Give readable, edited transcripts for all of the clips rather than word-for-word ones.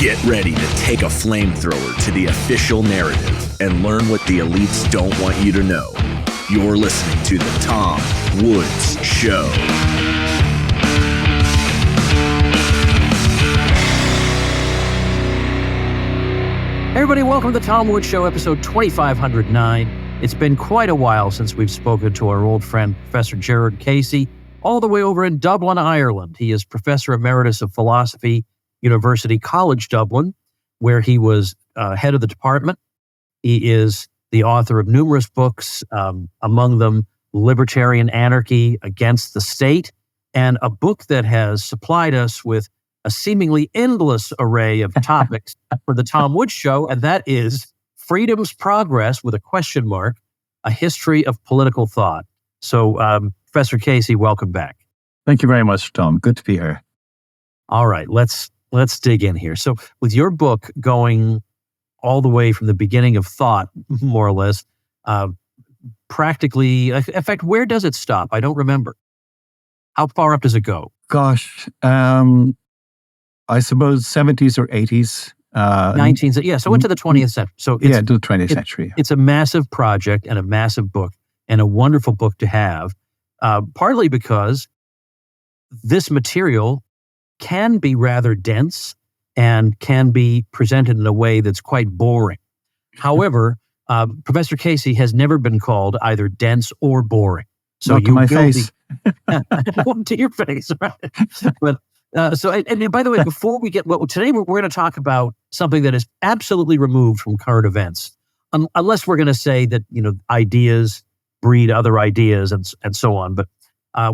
Get ready to take a flamethrower to the official narrative and learn what the elites don't want you to know. You're listening to The Tom Woods Show. Hey everybody, welcome to The Tom Woods Show, episode 2509. It's been quite a while since we've spoken to our old friend, Professor Gerard Casey, all the way over in Dublin, Ireland. He is Professor Emeritus of Philosophy, University College Dublin, where he was head of the department. He is the author of numerous books, among them Libertarian Anarchy Against the State, and a book that has supplied us with a seemingly endless array of topics for the Tom Woods Show, and that is Freedom's Progress, with a question mark, a history of political thought. So, Professor Casey, welcome back. Thank you very much, Tom. Good to be here. All right, let's dig in here. So, with your book going all the way from the beginning of thought, more or less, practically, in fact, where does it stop? I don't remember. How far up does it go? Gosh, I suppose 70s or 80s. 19th, yeah, so into the 20th century. So to the 20th century. It's a massive project and a massive book and a wonderful book to have, partly because this material can be rather dense and can be presented in a way that's quite boring. However, Professor Casey has never been called either dense or boring. So not to my face. To your face, right? But and by the way, before we get today, we're going to talk about something that is absolutely removed from current events, unless we're going to say that ideas breed other ideas and so on. But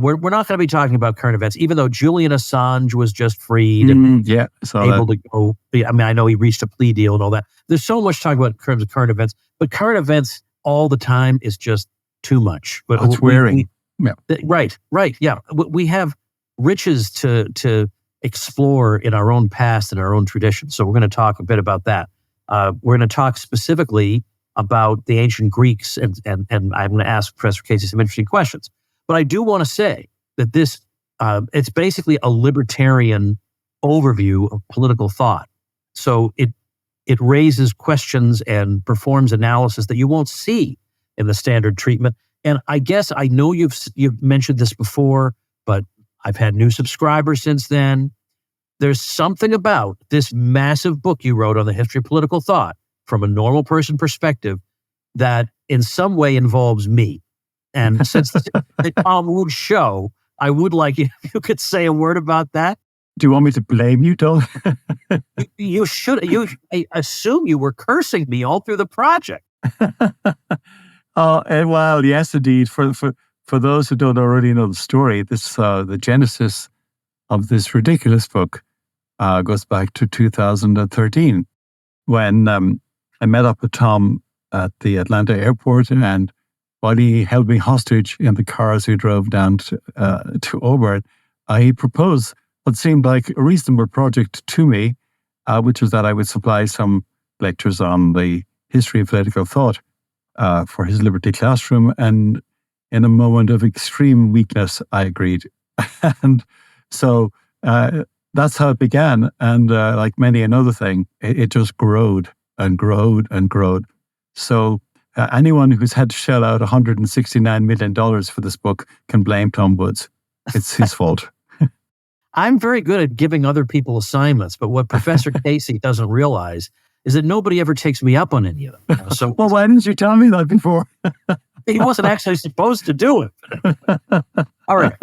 we're not going to be talking about current events, even though Julian Assange was just freed and able to go. I mean, I know he reached a plea deal and all that. There's so much talk about in terms of current events, but current events all the time is just too much. But it's wearing. Right. Yeah, we have riches to explore in our own past and our own tradition. So we're going to talk a bit about that. We're going to talk specifically about the ancient Greeks, and I'm going to ask Professor Casey some interesting questions. But I do want to say that this, it's basically a libertarian overview of political thought. So it raises questions and performs analysis that you won't see in the standard treatment. And I guess I know you've mentioned this before, but I've had new subscribers since then. There's something about this massive book you wrote on the history of political thought from a normal person perspective that in some way involves me. And since the Tom Woods Show, I would like if you could say a word about that. Do you want me to blame you, Tom? You should. I assume you were cursing me all through the project. Well, yes, indeed. For those who don't already know the story, the genesis of this ridiculous book goes back to 2013, when I met up with Tom at the Atlanta airport, and while he held me hostage in the car as we drove down to Auburn, he proposed what seemed like a reasonable project to me, which was that I would supply some lectures on the history of political thought for his Liberty Classroom. And in a moment of extreme weakness, I agreed. And so that's how it began. And like many another thing, it just growed and growed and growed. So anyone who's had to shell out $169 million for this book can blame Tom Woods. It's his fault. I'm very good at giving other people assignments, but what Professor Casey doesn't realize is that nobody ever takes me up on any of them. So, well, why didn't you tell me that before? He wasn't actually supposed to do it. All right,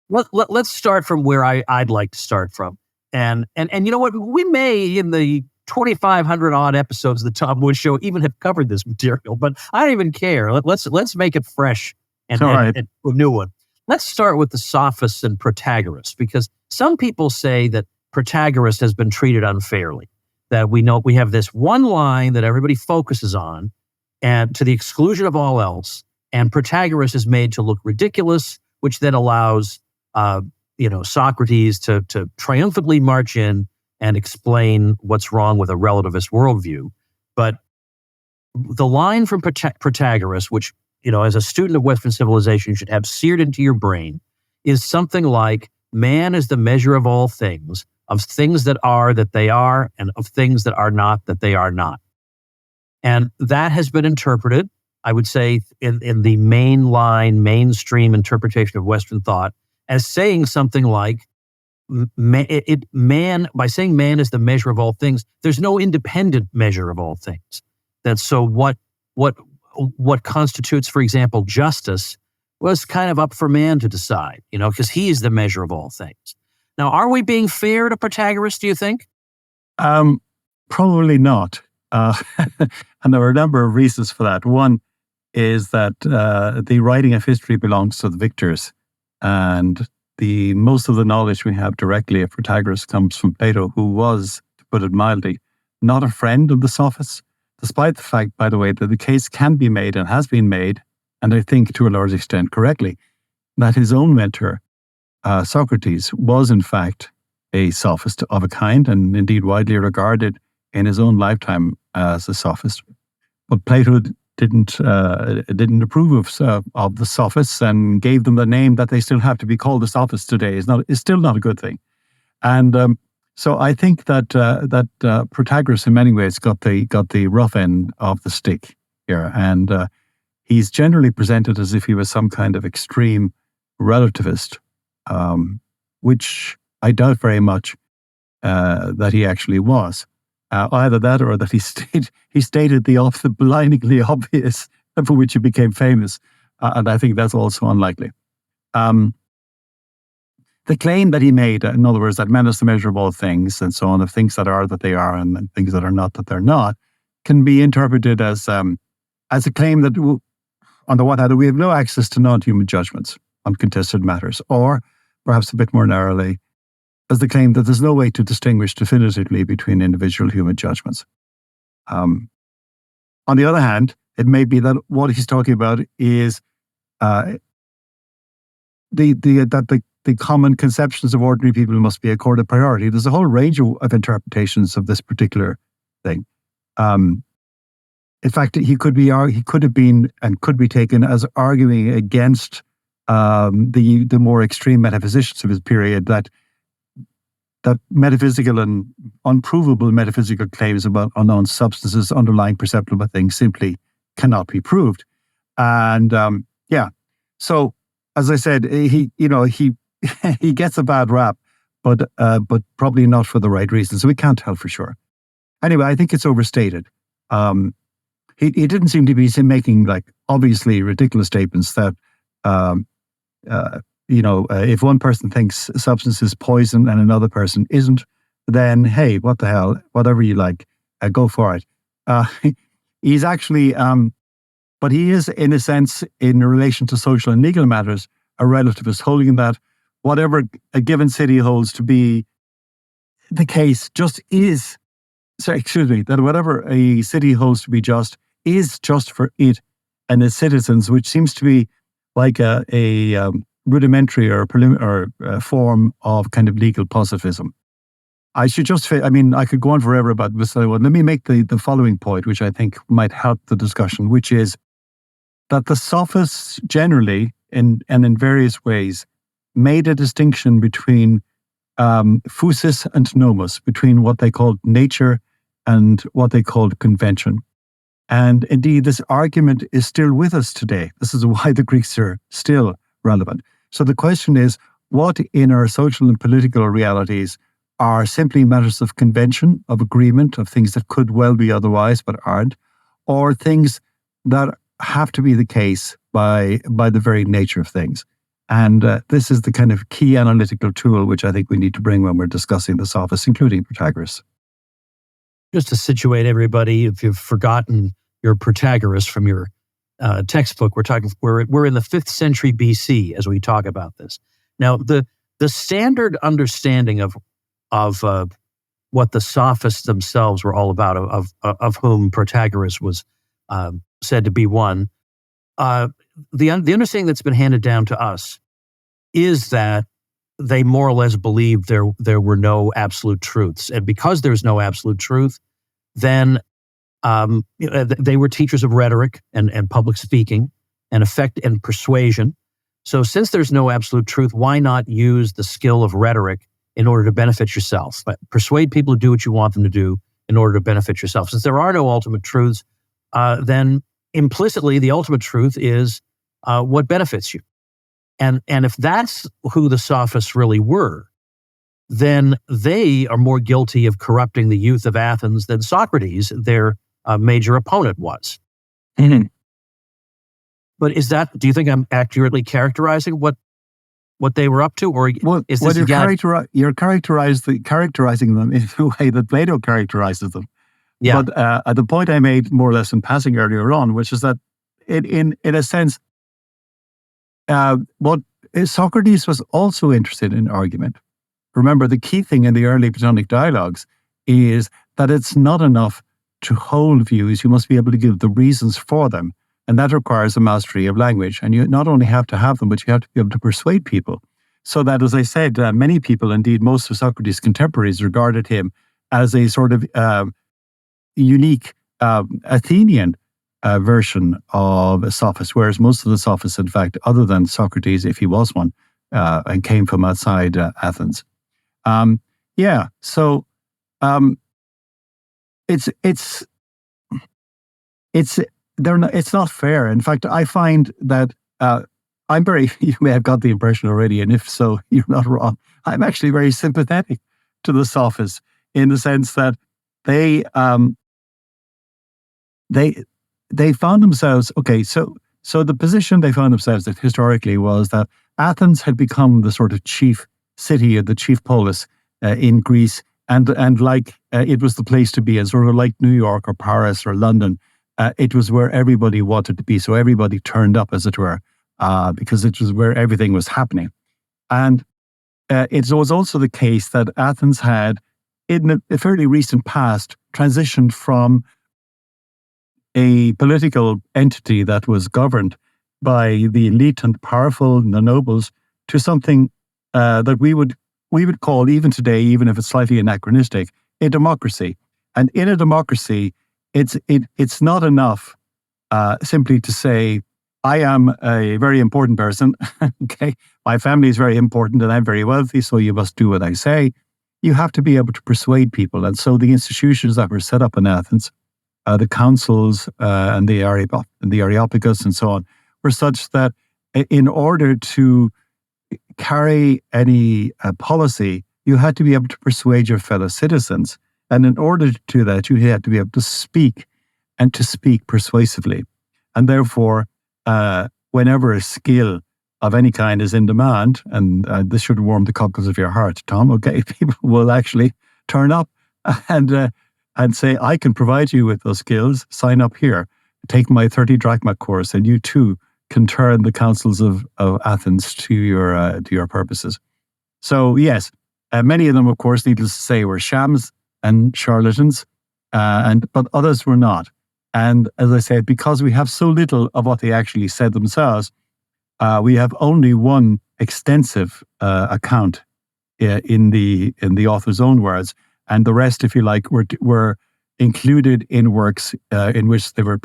let's start from where I'd like to start from, and you know what? We may in the 2,500 odd episodes of the Tom Woods Show even have covered this material, but I don't even care. Let's make it fresh and a new one. Let's start with the sophists and Protagoras, because some people say that Protagoras has been treated unfairly. That we have this one line that everybody focuses on, and to the exclusion of all else, and Protagoras is made to look ridiculous, which then allows Socrates to triumphantly march in and explain what's wrong with a relativist worldview. But the line from Protagoras, which as a student of Western civilization, you should have seared into your brain, is something like, man is the measure of all things. of things that they are, and of things that are not that they are not. And that has been interpreted, I would say, in the mainstream interpretation of Western thought as saying something like, by saying man is the measure of all things, there's no independent measure of all things. That so what constitutes, for example, justice was kind of up for man to decide, because he is the measure of all things. Now, are we being fair to Protagoras, do you think? Probably not. And there are a number of reasons for that. One is that the writing of history belongs to the victors, and most of the knowledge we have directly of Protagoras comes from Plato, who was, to put it mildly, not a friend of the sophists, despite the fact, by the way, that the case can be made and has been made, and I think to a large extent correctly, that his own mentor, Socrates, was in fact a sophist of a kind, and indeed widely regarded in his own lifetime as a sophist. But Plato didn't approve of the sophists and gave them the name that they still have to be called the sophists today. Is still not a good thing. And so I think that Protagoras in many ways got the rough end of the stick here, and he's generally presented as if he was some kind of extreme relativist, which I doubt very much that he actually was. Either that, or that he stated the blindingly obvious, for which he became famous, and I think that's also unlikely. The claim that he made, in other words, that man is the measure of all things, and so on, of things that are that they are, and things that are not that they're not, can be interpreted as a claim that, on the one hand, we have no access to non-human judgments on contested matters, or perhaps a bit more narrowly, as the claim that there's no way to distinguish definitively between individual human judgments. On the other hand, it may be that what he's talking about is that the common conceptions of ordinary people must be accorded priority. There's a whole range of interpretations of this particular thing. In fact, he could have been and could be taken as arguing against the more extreme metaphysicians of his period, that metaphysical and unprovable metaphysical claims about unknown substances underlying perceptible things simply cannot be proved. And so as I said, he gets a bad rap, but probably not for the right reasons. So we can't tell for sure. Anyway, I think it's overstated. He didn't seem to be making obviously ridiculous statements that if one person thinks a substance is poison and another person isn't, then hey, what the hell, whatever you like, go for it. He's actually, but he is, in a sense, in relation to social and legal matters, a relativist, holding that whatever a given city holds to be the case that whatever a city holds to be just is just for it and its citizens, which seems to be like a rudimentary or form of kind of legal positivism. I could go on forever about this. Let me make the following point, which I think might help the discussion, which is that the sophists generally, and in various ways, made a distinction between physis and nomos, between what they called nature and what they called convention. And indeed, this argument is still with us today. This is why the Greeks are still relevant. So the question is, what in our social and political realities are simply matters of convention, of agreement, of things that could well be otherwise but aren't, or things that have to be the case by the very nature of things? And this is the kind of key analytical tool which I think we need to bring when we're discussing the sophists, including Protagoras. Just to situate everybody, if you've forgotten your Protagoras from your textbook, we're in the 5th century BC as we talk about this. Now, the standard understanding of what the sophists themselves were all about, of whom Protagoras was said to be one, the understanding that's been handed down to us is that they more or less believed there were no absolute truths, and because there's no absolute truth, then they were teachers of rhetoric and public speaking and effect and persuasion. So since there's no absolute truth, why not use the skill of rhetoric in order to benefit yourself. But persuade people to do what you want them to do in order to benefit yourself. Since there are no ultimate truths, then implicitly the ultimate truth is what benefits you. And if that's who the sophists really were, then they are more guilty of corrupting the youth of Athens than Socrates, their major opponent, was. Mhm. But do you think I'm accurately characterizing what they were up to, or is this you're characterizing them in a way that Plato characterizes them? Yeah. But at the point I made more or less in passing earlier on, which is that in a sense, what Socrates was also interested in argument. Remember, the key thing in the early Platonic dialogues is that it's not enough to hold views. You must be able to give the reasons for them. And that requires a mastery of language. And you not only have to have them, but you have to be able to persuade people. So that, as I said, many people, indeed most of Socrates' contemporaries, regarded him as a sort of unique Athenian version of a sophist, whereas most of the sophists, in fact, other than Socrates, if he was one, and came from outside Athens. It's not fair. In fact, I find that you may have got the impression already, and if so, you're not wrong. I'm actually very sympathetic to the sophists in the sense that they found themselves, so the position they found themselves in historically was that Athens had become the sort of chief city, or the chief polis in Greece, and like it was the place to be, and sort of like New York or Paris or London. It was where everybody wanted to be, so everybody turned up, as it were, because it was where everything was happening. And it was also the case that Athens had, in a fairly recent past, transitioned from a political entity that was governed by the elite and powerful, the nobles, to something that we would call, even today, even if it's slightly anachronistic, a democracy. And in a democracy, it's not enough simply to say, I am a very important person. Okay, my family is very important and I'm very wealthy, so you must do what I say. You have to be able to persuade people. And so the institutions that were set up in Athens, the councils and the Areopagus and so on, were such that in order to carry any policy, you had to be able to persuade your fellow citizens. And in order to do that, you had to be able to speak, and to speak persuasively. And therefore, whenever a skill of any kind is in demand, and this should warm the cockles of your heart, Tom, okay, people will actually turn up and say, I can provide you with those skills, sign up here, take my 30 drachma course, and you too can turn the councils of Athens to your purposes. So yes, many of them, of course, needless to say, were shams and charlatans, but others were not. And as I said, because we have so little of what they actually said themselves, we have only one extensive account in the author's own words, and the rest, if you like, were included in works in which they were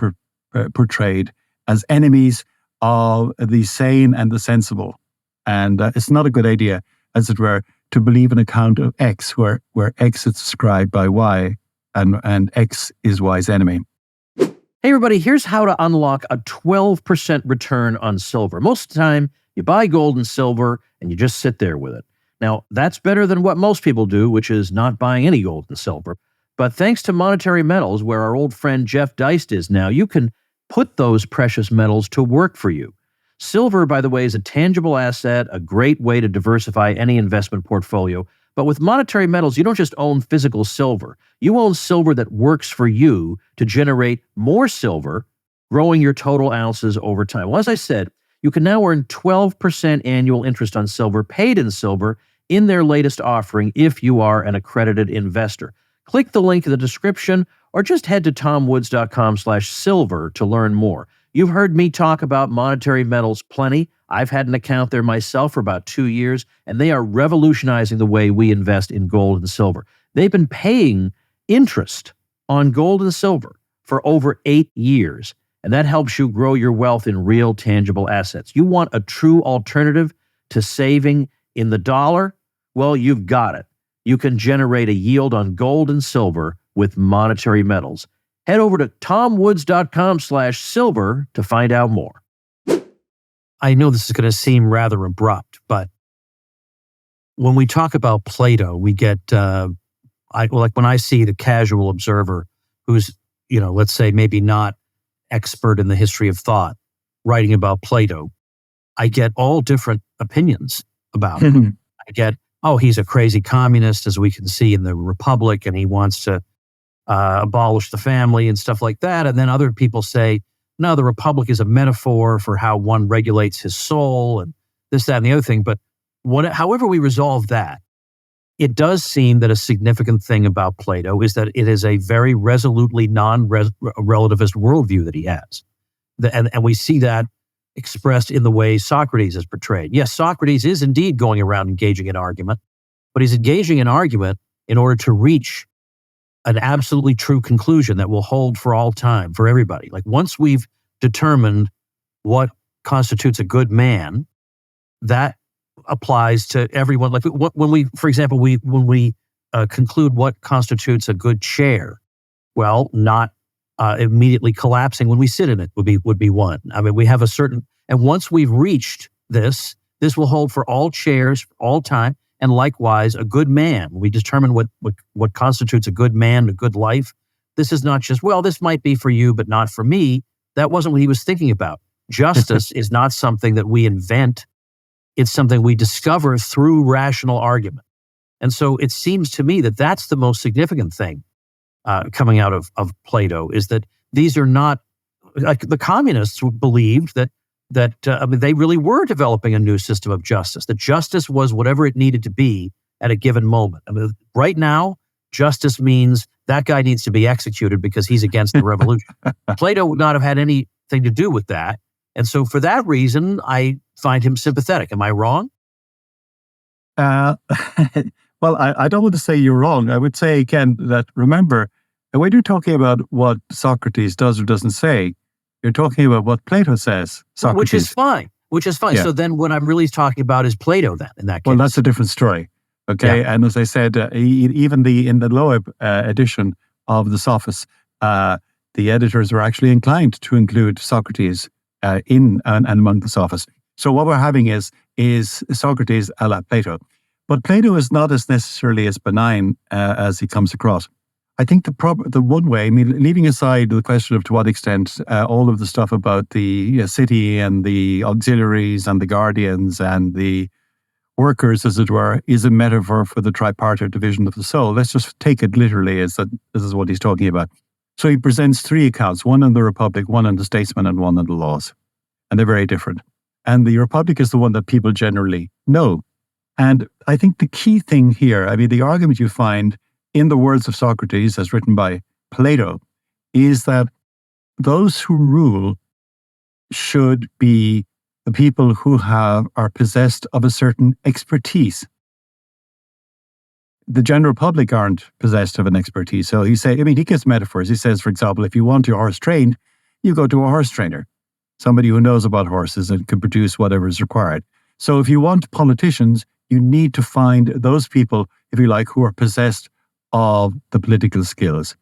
portrayed as enemies of the sane and the sensible. And it's not a good idea, as it were, to believe an account of X where X is described by Y and X is Y's enemy. Hey everybody, here's how to unlock a 12% return on silver. Most of the time, you buy gold and silver and you just sit there with it. Now, that's better than what most people do, which is not buying any gold and silver. But thanks to Monetary Metals, where our old friend Jeff Deist is now, you can put those precious metals to work for you. Silver, by the way, is a tangible asset, a great way to diversify any investment portfolio. But with Monetary Metals, you don't just own physical silver. You own silver that works for you to generate more silver, growing your total ounces over time. Well, as I said, you can now earn 12% annual interest on silver, paid in silver, in their latest offering if you are an accredited investor. Click the link in the description or just head to tomwoods.com/silver to learn more. You've heard me talk about Monetary Metals plenty. I've had an account there myself for about 2 years, and they are revolutionizing the way we invest in gold and silver. They've been paying interest on gold and silver for over 8 years, and that helps you grow your wealth in real tangible assets. You want a true alternative to saving in the dollar? Well, you've got it. You can generate a yield on gold and silver with monetary metals. Head over to tomwoods.com/silver to find out more. I know this is going to seem rather abrupt, but when we talk about Plato, we get, like when I see the casual observer who's, let's say maybe not expert in the history of thought, writing about Plato, I get all different opinions about him. I get, he's a crazy communist, as we can see in the Republic, and he wants to abolish the family and stuff like that. And then other people say, no, the Republic is a metaphor for how one regulates his soul and this, that, and the other thing. But however we resolve that, it does seem that a significant thing about Plato is that it is a very resolutely non-relativist worldview that he has. And we see that expressed in the way Socrates is portrayed. Yes, Socrates is indeed going around engaging in argument, but he's engaging in argument in order to reach an absolutely true conclusion that will hold for all time, for everybody. Like once we've determined what constitutes a good man, that applies to everyone. Like when we, for example, when we conclude what constitutes a good chair, well, not immediately collapsing when we sit in it would be one. I mean, we have a certain, and once we've reached this will hold for all chairs, all time. And likewise, a good man. We determine what constitutes a good man, a good life. This is not just, well, this might be for you, but not for me. That wasn't what he was thinking about. Justice is not something that we invent. It's something we discover through rational argument. And so it seems to me that that's the most significant thing coming out of Plato, is that these are not, like the communists believed that they really were developing a new system of justice, that justice was whatever it needed to be at a given moment. I mean, right now, justice means that guy needs to be executed because he's against the revolution. Plato would not have had anything to do with that. And so for that reason, I find him sympathetic. Am I wrong? Well, I don't want to say you're wrong. I would say, again, that remember, when you're talking about what Socrates does or doesn't say, you're talking about what Plato says, Socrates. Which is fine. Yeah. So then what I'm really talking about is Plato then, in that case. Well, that's a different story. Okay. Yeah. And as I said, even in the Loeb edition of the Sophists, the editors were actually inclined to include Socrates in and among the Sophists. So what we're having is Socrates a la Plato. But Plato is not as necessarily as benign as he comes across. I think the one way, leaving aside the question of to what extent all of the stuff about the city and the auxiliaries and the guardians and the workers, as it were, is a metaphor for the tripartite division of the soul. Let's just take it literally as that this is what he's talking about. So he presents three accounts, one on the Republic, one on the statesman, and one on the laws. And they're very different. And the Republic is the one that people generally know. And I think the key thing here, the argument you find in the words of Socrates, as written by Plato, is that those who rule should be the people who are possessed of a certain expertise. The general public aren't possessed of an expertise. So he gives metaphors. He says, for example, if you want your horse trained, you go to a horse trainer, somebody who knows about horses and can produce whatever is required. So if you want politicians, you need to find those people, if you like, who are possessed of the political skills.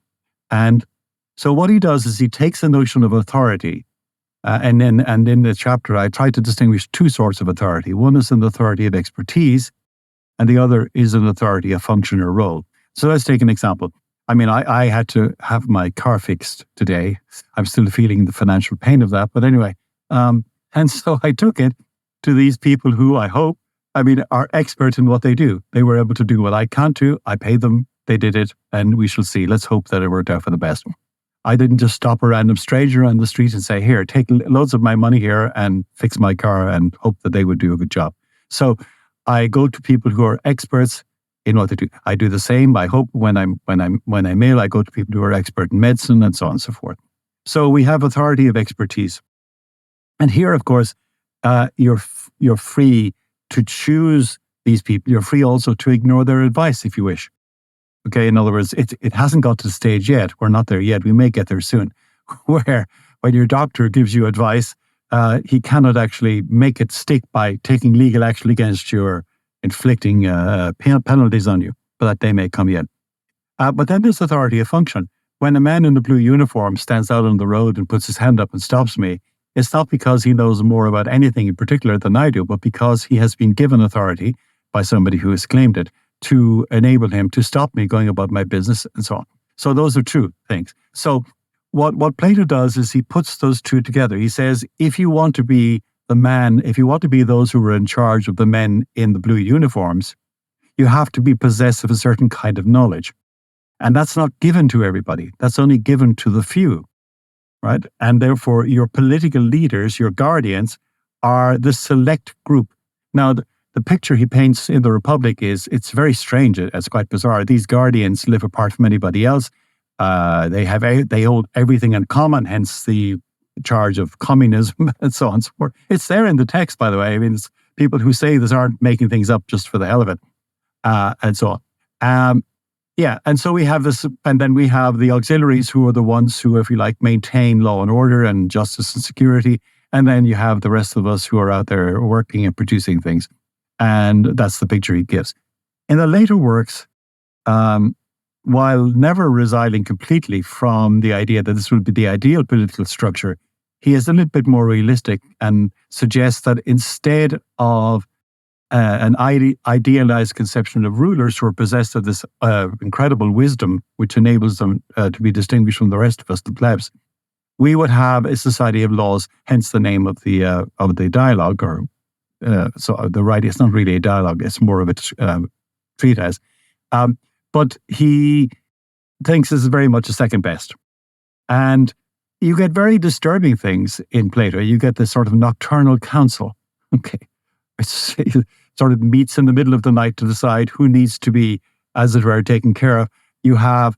And so what he does is he takes the notion of authority, and in the chapter I try to distinguish two sorts of authority. One is an authority of expertise, and the other is an authority of function or role. So let's take an example. I had to have my car fixed today. I'm still feeling the financial pain of that, but anyway. And so I took it to these people who I hope, are expert in what they do. They were able to do what I can't do. I paid them. They did it, and we shall see. Let's hope that it worked out for the best. I didn't just stop a random stranger on the street and say, here, take loads of my money here and fix my car and hope that they would do a good job. So I go to people who are experts in what they do. I do the same. I hope when I mail, I go to people who are expert in medicine and so on and so forth. So we have authority of expertise. And here, of course, you're free to choose these people. You're free also to ignore their advice if you wish. Okay, in other words, it hasn't got to the stage yet. We're not there yet. We may get there soon. Where when your doctor gives you advice, he cannot actually make it stick by taking legal action against your inflicting penalties on you, but that they may come in. But then there's authority of function. When a man in a blue uniform stands out on the road and puts his hand up and stops me, it's not because he knows more about anything in particular than I do, but because he has been given authority by somebody who has claimed it to enable him to stop me going about my business and so on. So those are two things. So what Plato does is he puts those two together. He says, if you want to be the man, if you want to be those who are in charge of the men in the blue uniforms, you have to be possessed of a certain kind of knowledge. And that's not given to everybody. That's only given to the few, right? And therefore, your political leaders, your guardians, are the select group. Now, the picture he paints in the Republic it's very strange. It's quite bizarre. These guardians live apart from anybody else. They hold everything in common, hence the charge of communism and so on and so forth. It's there in the text, by the way. I mean, it's people who say this aren't making things up just for the hell of it, and so on. Yeah, and so we have this, and then we have the auxiliaries who are the ones who, if you like, maintain law and order and justice and security. And then you have the rest of us who are out there working and producing things. And that's the picture he gives. In the later works, while never residing completely from the idea that this would be the ideal political structure, he is a little bit more realistic and suggests that instead of an idealized conception of rulers who are possessed of this incredible wisdom, which enables them to be distinguished from the rest of us, the plebs, we would have a society of laws, hence the name of the dialogue, or so the right. It's not really a dialogue; it's more of a treatise. But he thinks this is very much a second best, and you get very disturbing things in Plato. You get this sort of nocturnal council. Okay. It sort of meets in the middle of the night to decide who needs to be, as it were, taken care of. You have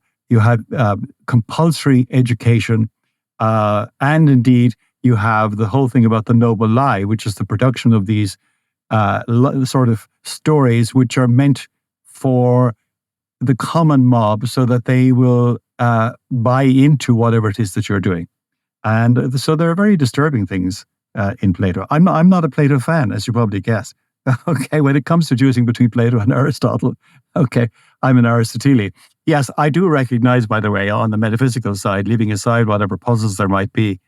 compulsory education, and indeed you have the whole thing about the noble lie, which is the production of these sort of stories which are meant for the common mob so that they will buy into whatever it is that you're doing. And so there are very disturbing things in Plato. I'm not a Plato fan, as you probably guess. Okay, when it comes to choosing between Plato and Aristotle, okay, I'm an Aristotelian. Yes, I do recognize, by the way, on the metaphysical side, leaving aside whatever puzzles there might be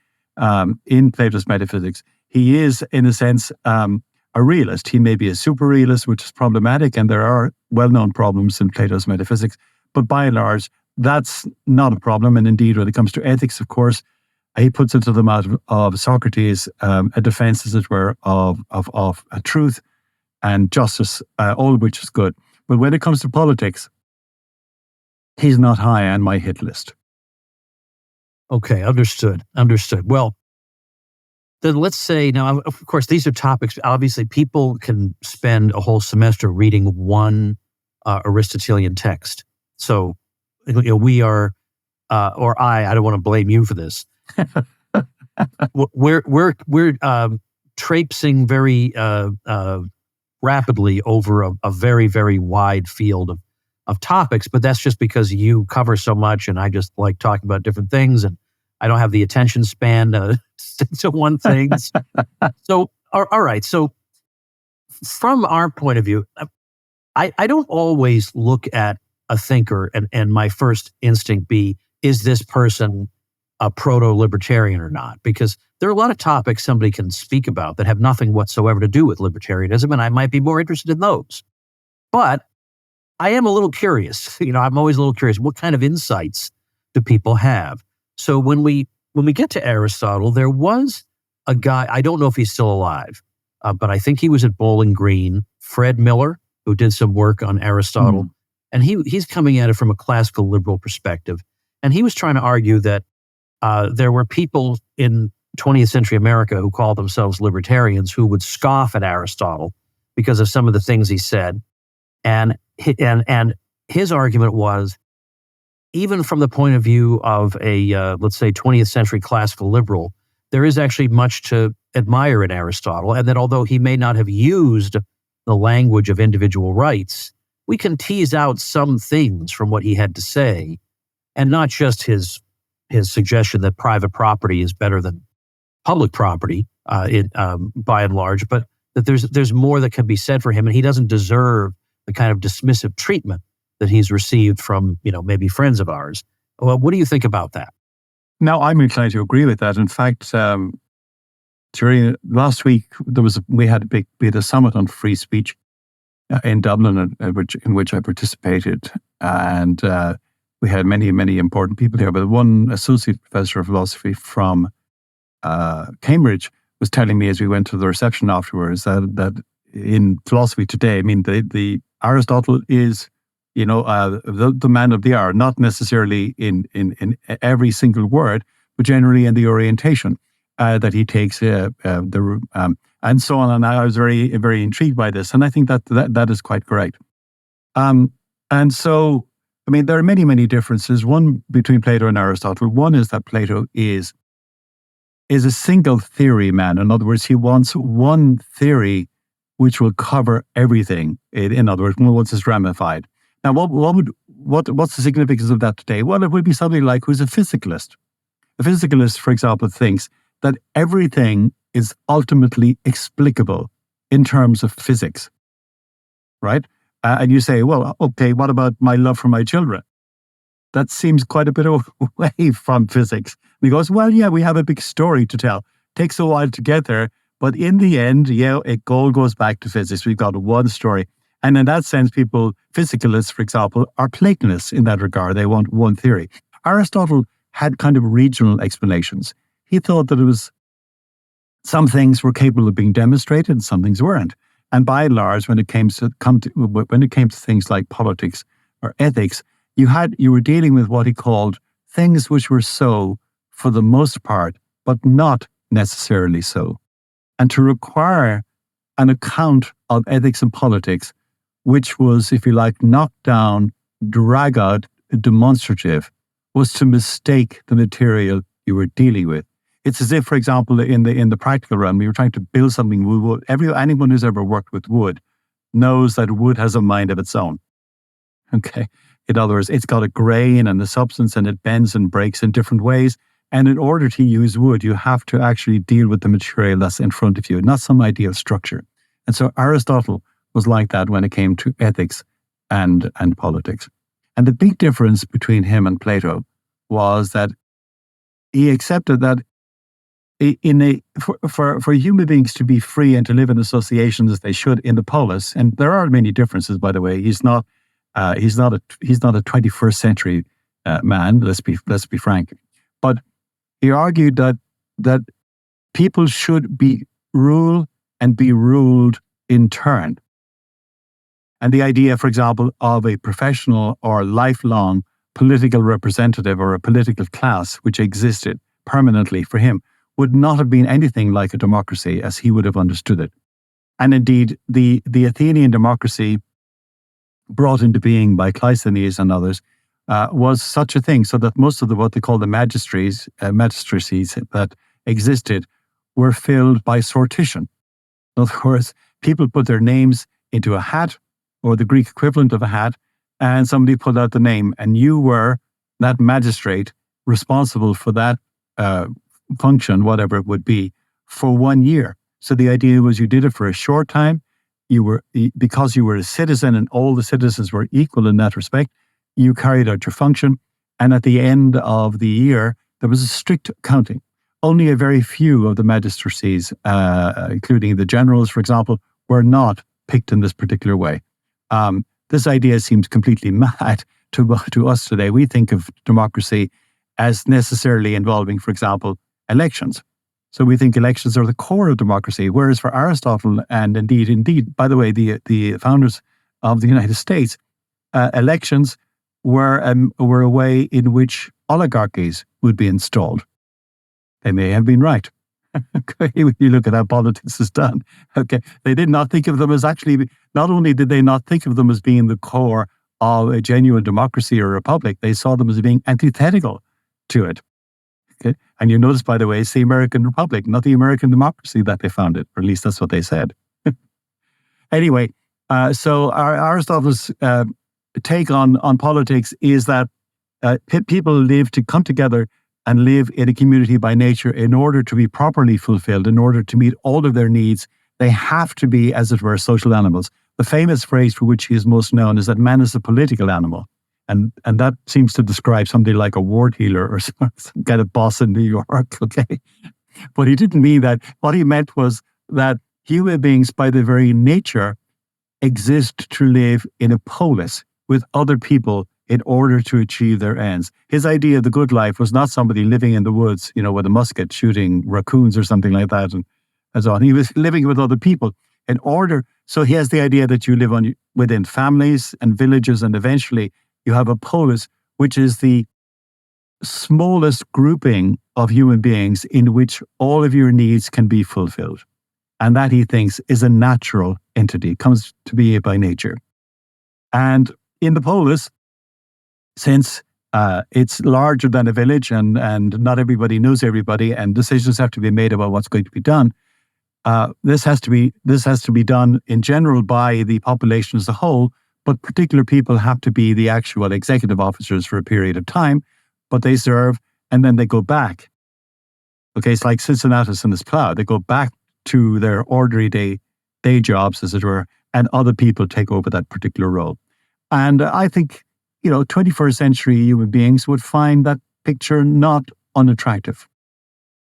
in Plato's metaphysics, he is, in a sense, a realist. He may be a super realist, which is problematic, and there are well-known problems in Plato's metaphysics. But by and large, that's not a problem. And indeed, when it comes to ethics, of course, he puts into the mouth of Socrates a defense, as it were, of truth and justice, all of which is good. But when it comes to politics, he's not high on my hit list. Okay, understood. Well, then let's say, now, of course, these are topics, obviously, people can spend a whole semester reading one Aristotelian text. So, we are, or I don't want to blame you for this. we're traipsing very rapidly over a very, very wide field of topics, but that's just because you cover so much and I just like talking about different things and I don't have the attention span to stick to one thing. So, all right. So from our point of view, I don't always look at a thinker and my first instinct be, is this person a proto-libertarian or not? Because there are a lot of topics somebody can speak about that have nothing whatsoever to do with libertarianism, and I might be more interested in those. But I am a little curious. I'm always a little curious. What kind of insights do people have? So when we get to Aristotle, there was a guy, I don't know if he's still alive, but I think he was at Bowling Green, Fred Miller, who did some work on Aristotle. And he's coming at it from a classical liberal perspective. And he was trying to argue that there were people in 20th century America who called themselves libertarians who would scoff at Aristotle because of some of the things he said. And his argument was, even from the point of view of a, let's say, 20th century classical liberal, there is actually much to admire in Aristotle, and that although he may not have used the language of individual rights, we can tease out some things from what he had to say, and not just his suggestion that private property is better than public property by and large, but that there's more that can be said for him, and he doesn't deserve the kind of dismissive treatment that he's received from, maybe friends of ours. Well, what do you think about that? Now, I'm inclined to agree with that. In fact, during last week, we had a summit on free speech in Dublin, in which I participated, and we had many, many important people here. But one associate professor of philosophy from Cambridge was telling me as we went to the reception afterwards that in philosophy today, I mean, the Aristotle is, the man of the hour, not necessarily in every single word, but generally in the orientation that he takes, and so on. And I was very, very intrigued by this, and I think that is quite correct. And so, I mean, there are many, many differences. One between Plato and Aristotle. One is that Plato is a single theory man. In other words, he wants one theory which will cover everything. In other words, once it's ramified. Now, what's the significance of that today? Well, it would be somebody like who's a physicalist. A physicalist, for example, thinks that everything is ultimately explicable in terms of physics, right? And you say, well, okay, what about my love for my children? That seems quite a bit away from physics. And he goes, well, yeah, we have a big story to tell. Takes a while to get there, but in the end, it all goes back to physics. We've got one story. And in that sense, physicalists, for example, are Platonists in that regard. They want one theory. Aristotle had kind of regional explanations. He thought that some things were capable of being demonstrated and some things weren't. And by and large, when it came to things like politics or ethics, you were dealing with what he called things which were so for the most part, but not necessarily so. And to require an account of ethics and politics, which was, if you like, knocked down, drag out, demonstrative, was to mistake the material you were dealing with. It's as if, for example, in the practical realm, we were trying to build something with wood. Anyone who's ever worked with wood knows that wood has a mind of its own. Okay. In other words, it's got a grain and a substance, and it bends and breaks in different ways. And in order to use wood, you have to actually deal with the material that's in front of you, not some ideal structure. And so Aristotle was like that when it came to ethics and politics. And the big difference between him and Plato was that he accepted that for human beings to be free and to live in associations as they should in the polis, and there are many differences, by the way. He's not a 21st century man. Let's be frank. But he argued that people should be ruled and be ruled in turn. And the idea, for example, of a professional or lifelong political representative or a political class which existed permanently for him would not have been anything like a democracy as he would have understood it. And indeed, the Athenian democracy brought into being by Cleisthenes and others was such a thing, so that most of what they call the magistracies that existed were filled by sortition. In other words, people put their names into a hat, or the Greek equivalent of a hat, and somebody put out the name, and you were that magistrate responsible for that function, whatever it would be, for 1 year. So the idea was you did it for a short time. Because you were a citizen and all the citizens were equal in that respect, you carried out your function. And at the end of the year, there was a strict accounting. Only a very few of the magistracies, including the generals, for example, were not picked in this particular way. This idea seems completely mad to us today. We think of democracy as necessarily involving, for example, elections. So we think elections are the core of democracy, whereas for Aristotle, and indeed, by the way, the founders of the United States, elections were a way in which oligarchies would be installed. They may have been right. When you look at how politics is done, okay, they did not think of them as actually. Not only did they not think of them as being the core of a genuine democracy or republic, they saw them as being antithetical to it. Okay, and you notice, by the way, it's the American Republic, not the American democracy that they founded, or at least that's what they said. Anyway, so Aristotle's take on politics is that people live to come together and live in a community by nature in order to be properly fulfilled, in order to meet all of their needs They have to be, as it were, social animals. The famous phrase for which he is most known is that man is a political animal. And that seems to describe somebody like a ward healer or some kind of boss in New York, okay? But he didn't mean that. What he meant was that human beings, by their very nature, exist to live in a polis with other people in order to achieve their ends. His idea of the good life was not somebody living in the woods, with a musket shooting raccoons or something like that and so on. He was living with other people in order. So he has the idea that you live within families and villages, and eventually you have a polis, which is the smallest grouping of human beings in which all of your needs can be fulfilled. And that, he thinks, is a natural entity, comes to be by nature. And in the polis, since it's larger than a village and not everybody knows everybody and decisions have to be made about what's going to be done, this has to be done in general by the population as a whole, but particular people have to be the actual executive officers for a period of time, but they serve and then they go back. Okay, it's like Cincinnatus and his plow. They go back to their ordinary day jobs, as it were, and other people take over that particular role. And I think, 21st century human beings would find that picture not unattractive.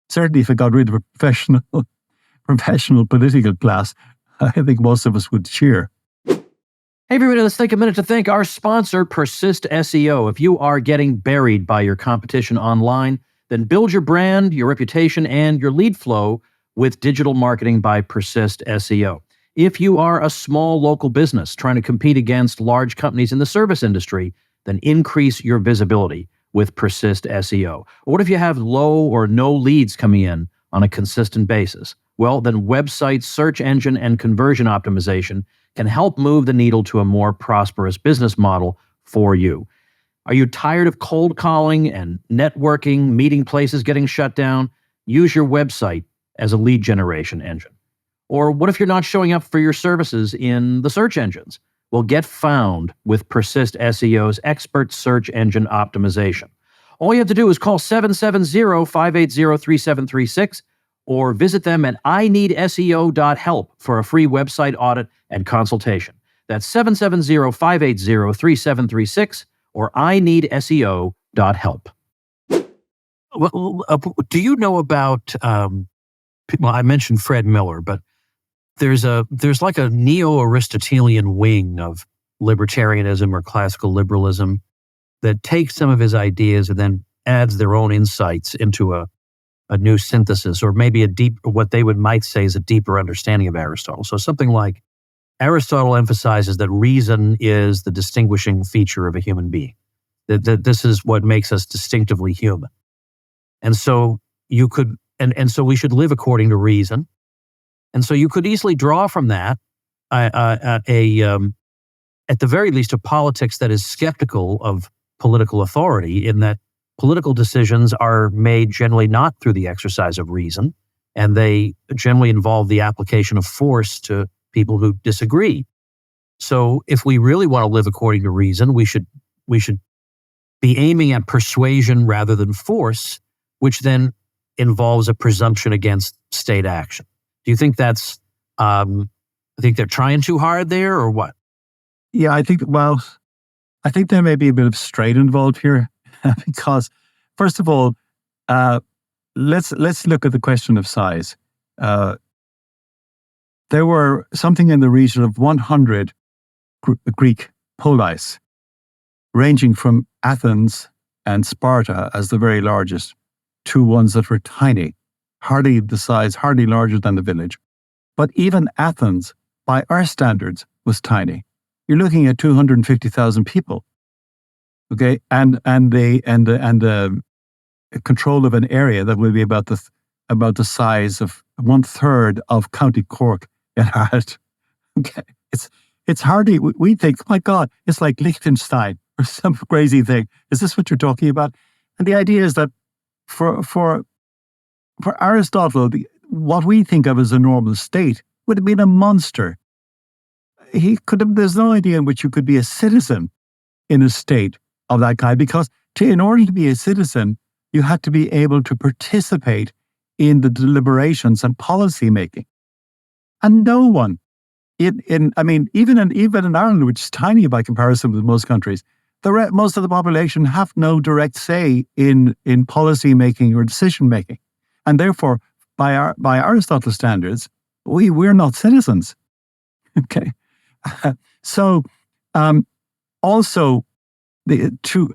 Certainly if it got rid of a professional political class, I think most of us would cheer. Hey everybody, let's take a minute to thank our sponsor, Persist SEO. If you are getting buried by your competition online, then build your brand, your reputation, and your lead flow with digital marketing by Persist SEO. If you are a small local business trying to compete against large companies in the service industry, then increase your visibility with Persist SEO. Or what if you have low or no leads coming in on a consistent basis? Well, then website search engine and conversion optimization can help move the needle to a more prosperous business model for you. Are you tired of cold calling and networking, meeting places getting shut down? Use your website as a lead generation engine. Or what if you're not showing up for your services in the search engines? Well, get found with Persist SEO's expert search engine optimization. All you have to do is call 770-580-3736 or visit them at ineedseo.help for a free website audit and consultation. That's 770-580-3736 or ineedseo.help. Well, do you know about, I mentioned Fred Miller, but there's like a Neo-Aristotelian wing of libertarianism or classical liberalism that takes some of his ideas and then adds their own insights into a new synthesis, or maybe what they might say is a deeper understanding of Aristotle. So something like Aristotle emphasizes that reason is the distinguishing feature of a human being. That this is what makes us distinctively human. And so you could, and so we should live according to reason. And so you could easily draw from that at the very least a politics that is skeptical of political authority, in that political decisions are made generally not through the exercise of reason, and they generally involve the application of force to people who disagree. So if we really want to live according to reason, we should be aiming at persuasion rather than force, which then involves a presumption against state action. Do you think that's, I think they're trying too hard there, or what? Yeah, I think there may be a bit of strain involved here because, first of all, let's look at the question of size. There were something in the region of 100 Greek polis, ranging from Athens and Sparta as the very largest to ones that were tiny, hardly larger than the village. But even Athens, by our standards, was tiny. You're looking at 250,000 people, okay, and the control of an area that will be about the size of 1/3 of County Cork in Ireland. Okay, it's hardly, we think, oh my God, it's like Liechtenstein or some crazy thing. Is this what you're talking about? And the idea is that for Aristotle, what we think of as a normal state would have been a monster. There's no idea in which you could be a citizen in a state of that kind, because in order to be a citizen, you had to be able to participate in the deliberations and policy making. And no one even in Ireland, which is tiny by comparison with most countries, most of the population have no direct say in policy making or decision making, and therefore, by Aristotle's standards, we're not citizens. Okay, so also to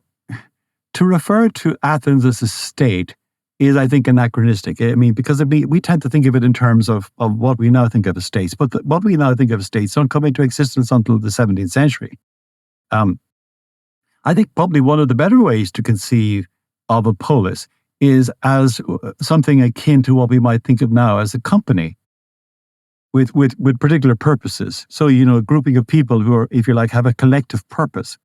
refer to Athens as a state is, I think, anachronistic. I mean, because we tend to think of it in terms of what we now think of as states, but what we now think of as states don't come into existence until the 17th century. I think probably one of the better ways to conceive of a polis is as something akin to what we might think of now as a company with particular purposes. So, a grouping of people who are, if you like, have a collective purpose.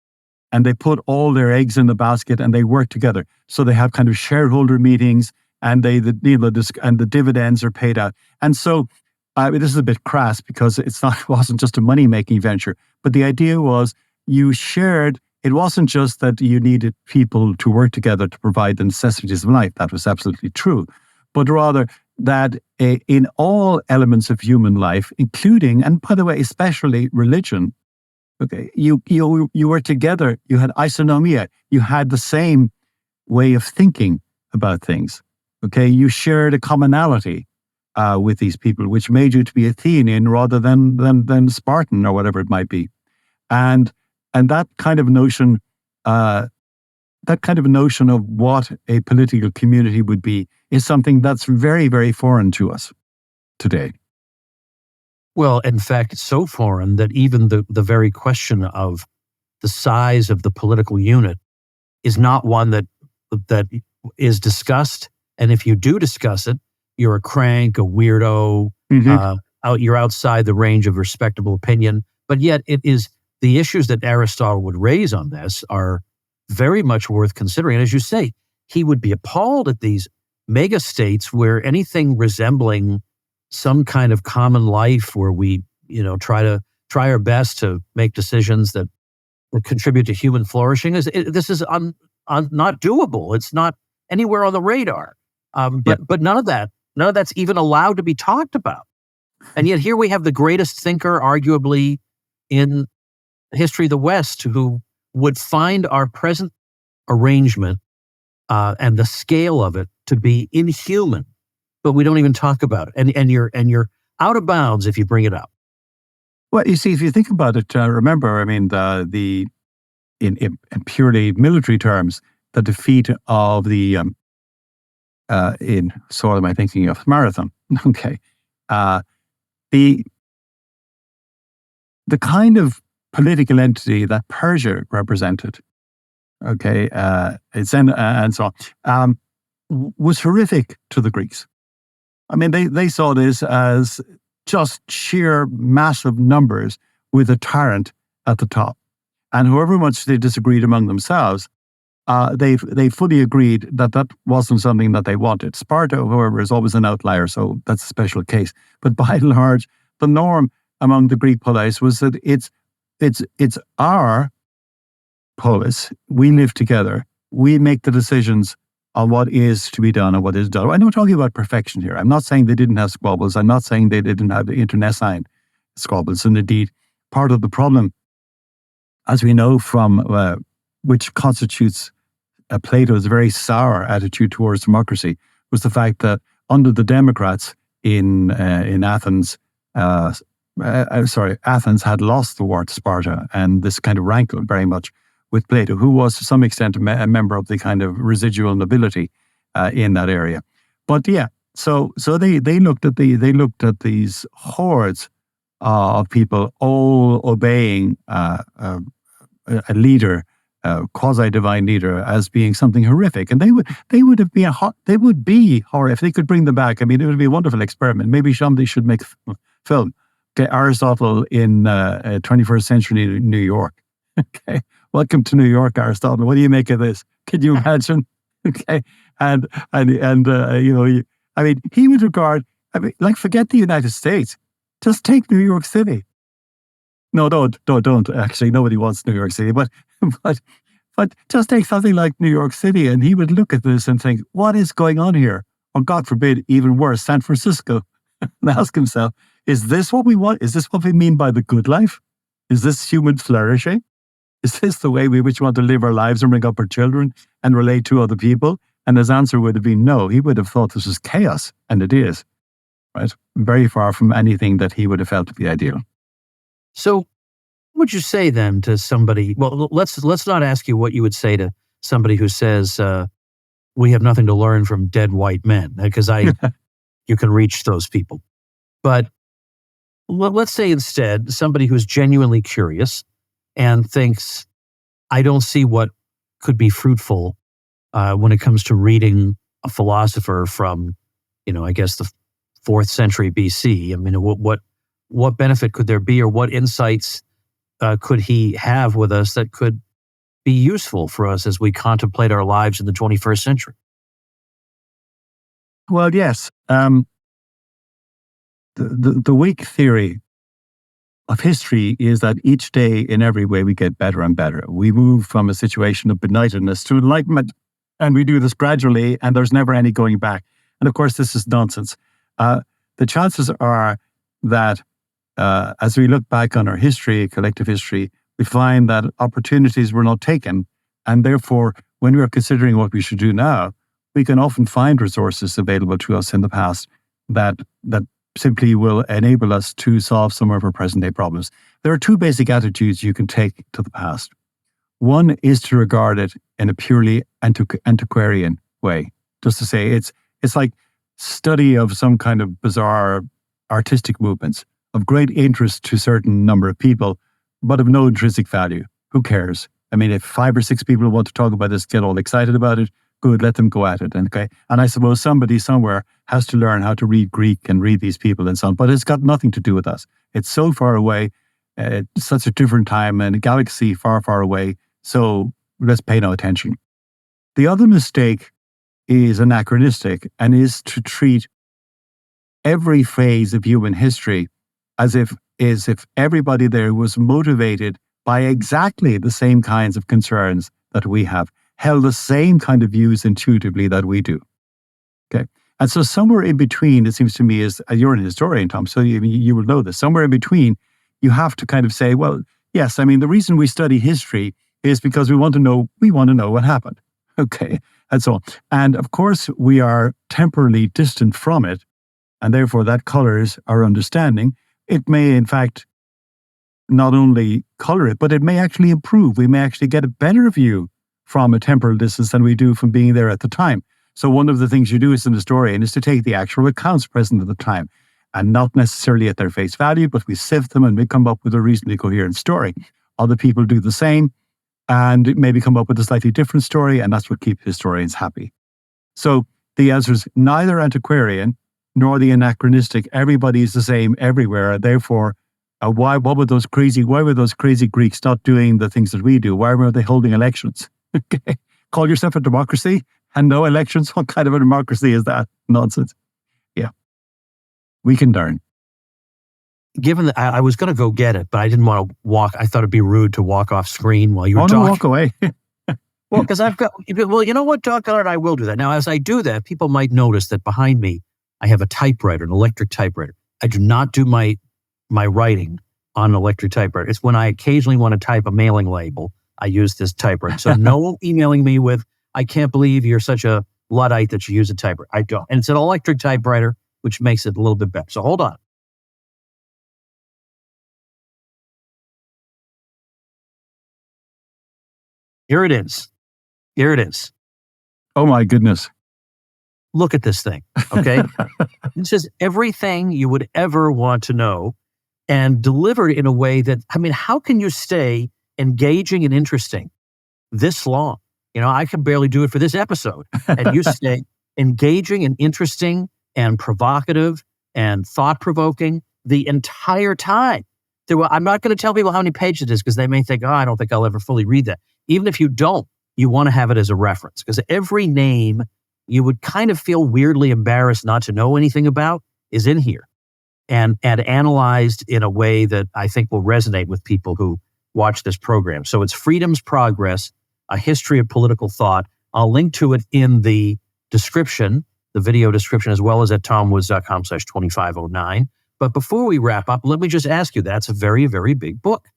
And they put all their eggs in the basket and they work together. So they have kind of shareholder meetings, and the dividends are paid out. And so this is a bit crass because it wasn't just a money making venture, but the idea was you shared. It wasn't just that you needed people to work together to provide the necessities of life. That was absolutely true, but rather that in all elements of human life, including, and by the way, especially religion. Okay, you were together. You had isonomia. You had the same way of thinking about things. Okay, you shared a commonality with these people, which made you to be Athenian rather than Spartan or whatever it might be, and that kind of notion, of what a political community would be, is something that's very, very foreign to us today. Well, in fact, it's so foreign that even the very question of the size of the political unit is not one that is discussed. And if you do discuss it, you're a crank, a weirdo, you're outside the range of respectable opinion. But yet it is the issues that Aristotle would raise on this are very much worth considering. And as you say, he would be appalled at these mega states where anything resembling some kind of common life where we, try our best to make decisions that contribute to human flourishing this is not doable. It's not anywhere on the radar. But none of that's even allowed to be talked about. And yet here we have the greatest thinker, arguably, in the history of the West, who would find our present arrangement and the scale of it to be inhuman. But we don't even talk about it, and you're out of bounds if you bring it up. Well, you see, if you think about it, remember, I mean, in purely military terms, the defeat of the so am I thinking of marathon? Okay, the kind of political entity that Persia represented, okay, and so on, was horrific to the Greeks. I mean, they saw this as just sheer massive numbers with a tyrant at the top. And however much they disagreed among themselves, they fully agreed that wasn't something that they wanted. Sparta, however, is always an outlier, so that's a special case. But by and large, the norm among the Greek polis was that it's our polis. We live together. We make the decisions on what is to be done and what is done. I'm not talking about perfection here. I'm not saying they didn't have squabbles. I'm not saying they didn't have the internecine squabbles. And indeed, part of the problem, as we know from which constitutes Plato's very sour attitude towards democracy, was the fact that under the Democrats in Athens, Athens had lost the war to Sparta, and this kind of rankled very much with Plato, who was to some extent a member of the kind of residual nobility in that area. But yeah, so they looked at these hordes of people all obeying a leader, quasi-divine leader, as being something horrific, and they would be horrific if they could bring them back. I mean, it would be a wonderful experiment. Maybe somebody should make a film. Okay, Aristotle in 21st century New York. Okay. Welcome to New York, Aristotle. What do you make of this? Can you imagine? Okay, and he would regard. Forget the United States. Just take New York City. No, don't. Actually, nobody wants New York City, but just take something like New York City, and he would look at this and think, "What is going on here?" Or God forbid, even worse, San Francisco, and ask himself, Is this what we want? Is this what we mean by the good life? Is this human flourishing? Is this the way we want to live our lives and bring up our children and relate to other people? And his answer would have been no. He would have thought this was chaos, and it is, right? Very far from anything that he would have felt to be ideal. So what would you say then to somebody? Well, let's not ask you what you would say to somebody who says, we have nothing to learn from dead white men, because you can reach those people. But let's say instead somebody who's genuinely curious and thinks, I don't see what could be fruitful when it comes to reading a philosopher from, I guess the 4th century BC. I mean, what benefit could there be, or what insights could he have with us that could be useful for us as we contemplate our lives in the 21st century? Well, yes. The weak theory of history is that each day, in every way, we get better and better. We move from a situation of benightedness to enlightenment, and we do this gradually, and there's never any going back. And of course, this is nonsense. The chances are that as we look back on our history, collective history, we find that opportunities were not taken. And therefore, when we are considering what we should do now, we can often find resources available to us in the past that simply will enable us to solve some of our present-day problems. There are two basic attitudes you can take to the past. One is to regard it in a purely antiquarian way, just to say it's like study of some kind of bizarre artistic movements of great interest to a certain number of people, but of no intrinsic value. Who cares? I mean, if 5 or 6 people want to talk about this, get all excited about it, good, let them go at it. Okay. And I suppose somebody somewhere has to learn how to read Greek and read these people and so on, but it's got nothing to do with us. It's so far away, it's such a different time and a galaxy far, far away. So let's pay no attention. The other mistake is anachronistic and is to treat every phase of human history as if everybody there was motivated by exactly the same kinds of concerns that we have, held the same kind of views intuitively that we do. Okay. And so somewhere in between, it seems to me, is you're an historian, Tom, so you will know this. Somewhere in between, you have to kind of say, well, yes, I mean, the reason we study history is because we want to know what happened. Okay. And so on. And of course, we are temporally distant from it, and therefore that colors our understanding. It may, in fact, not only color it, but it may actually improve. We may actually get a better view from a temporal distance than we do from being there at the time. So one of the things you do as an historian is to take the actual accounts present at the time, and not necessarily at their face value, but we sift them and we come up with a reasonably coherent story. Other people do the same and maybe come up with a slightly different story, and that's what keeps historians happy. So the answer is neither antiquarian nor the anachronistic. Everybody is the same everywhere. Therefore, why were those crazy Greeks not doing the things that we do? Why were they holding elections? Okay. Call yourself a democracy and no elections? What kind of a democracy is that? Nonsense. Yeah. We can learn. Given that I was going to go get it, but I didn't want to walk. I thought it'd be rude to walk off screen while you were talking. No, walk away. Well, because you know what, doggone it, I will do that. Now, as I do that, people might notice that behind me, I have a typewriter, an electric typewriter. I do not do my writing on an electric typewriter. It's when I occasionally want to type a mailing label, I use this typewriter. So no emailing me with, I can't believe you're such a Luddite that you use a typewriter. I don't. And it's an electric typewriter, which makes it a little bit better. So hold on. Here it is. Here it is. Oh my goodness. Look at this thing, okay? It says everything you would ever want to know, and delivered in a way that, I mean, how can you stay engaging and interesting this long? I can barely do it for this episode. And you stay engaging and interesting and provocative and thought-provoking the entire time. I'm not going to tell people how many pages it is because they may think, I don't think I'll ever fully read that. Even if you don't, you want to have it as a reference, because every name you would kind of feel weirdly embarrassed not to know anything about is in here and analyzed in a way that I think will resonate with people who watch this program. So it's Freedom's Progress, A History of Political Thought. I'll link to it in the description, the video description, as well as at tomwoods.com/2509. But before we wrap up, let me just ask you, that's a very, very big book.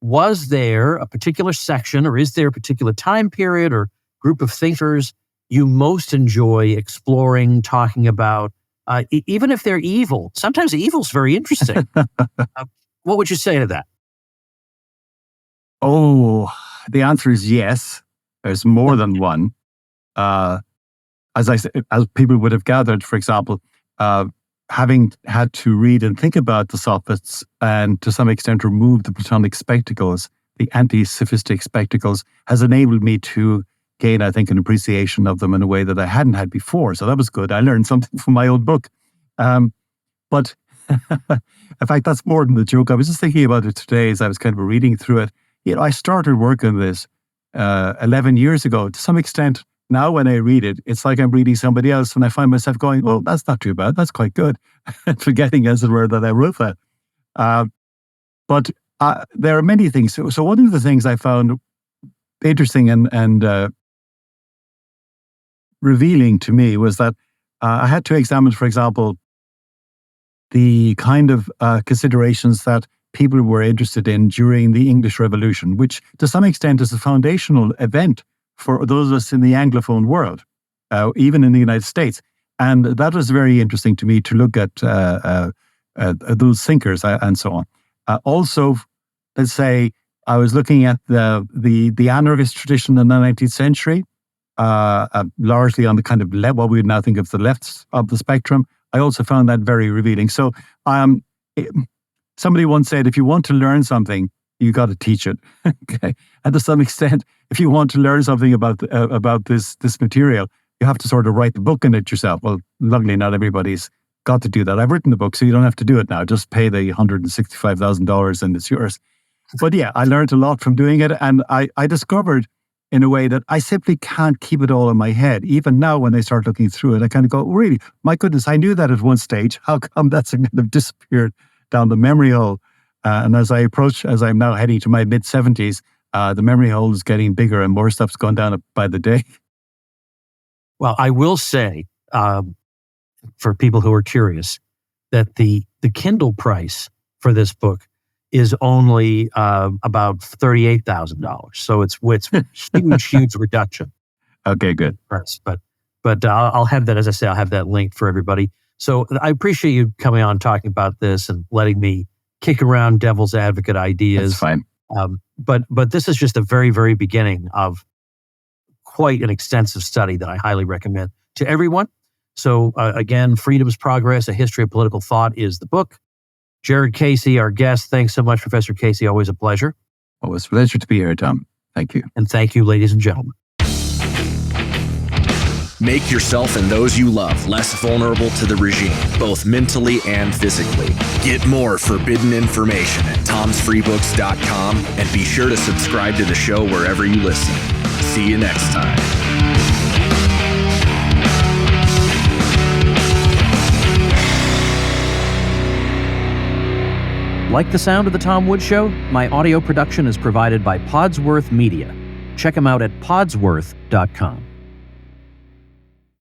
Was there a particular section, or is there a particular time period or group of thinkers you most enjoy exploring, talking about, even if they're evil? Sometimes evil's very interesting. What would you say to that? Oh, the answer is yes. There's more than one. As people would have gathered, for example, having had to read and think about the sophists and to some extent remove the Platonic spectacles, the anti-sophistic spectacles, has enabled me to gain, I think, an appreciation of them in a way that I hadn't had before. So that was good. I learned something from my old book. But in fact, that's more than the joke. I was just thinking about it today as I was kind of reading through it. I started work on this 11 years ago. To some extent, now when I read it, it's like I'm reading somebody else, and I find myself going, "Oh, that's not too bad. That's quite good," and forgetting, as it were, that I wrote that. But there are many things. So one of the things I found interesting and revealing to me was that I had to examine, for example, the kind of considerations that people were interested in during the English Revolution, which to some extent is a foundational event for those of us in the Anglophone world, even in the United States. And that was very interesting to me to look at those thinkers and so on. Also, let's say I was looking at the anarchist tradition in the 19th century, largely on the kind of what we would now think of the left of the spectrum. I also found that very revealing. So somebody once said, if you want to learn something, you got to teach it. Okay, and to some extent, if you want to learn something about this material, you have to sort of write the book in it yourself. Well, luckily, not everybody's got to do that. I've written the book, so you don't have to do it now. Just pay the $165,000 and it's yours. But yeah, I learned a lot from doing it, and I discovered in a way that I simply can't keep it all in my head. Even now, when I start looking through it, I kind of go, really, my goodness, I knew that at one stage. How come that's kind of disappeared down the memory hole? And as I'm now heading to my mid-70s, the memory hole is getting bigger and more stuff's gone down by the day. Well, I will say, for people who are curious, that the Kindle price for this book is only about $38,000. So it's huge reduction. Okay, good. But I'll have that, as I say, I'll have that linked for everybody. So I appreciate you coming on, talking about this and letting me kick around devil's advocate ideas. That's fine. But this is just the very, very beginning of quite an extensive study that I highly recommend to everyone. So again, Freedom's Progress, A History of Political Thought is the book. Gerard Casey, our guest. Thanks so much, Professor Casey. Always a pleasure. Always a pleasure to be here, Tom. Thank you. And thank you, ladies and gentlemen. Make yourself and those you love less vulnerable to the regime, both mentally and physically. Get more forbidden information at tomsfreebooks.com and be sure to subscribe to the show wherever you listen. See you next time. Like the sound of The Tom Woods Show? My audio production is provided by Podsworth Media. Check them out at podsworth.com.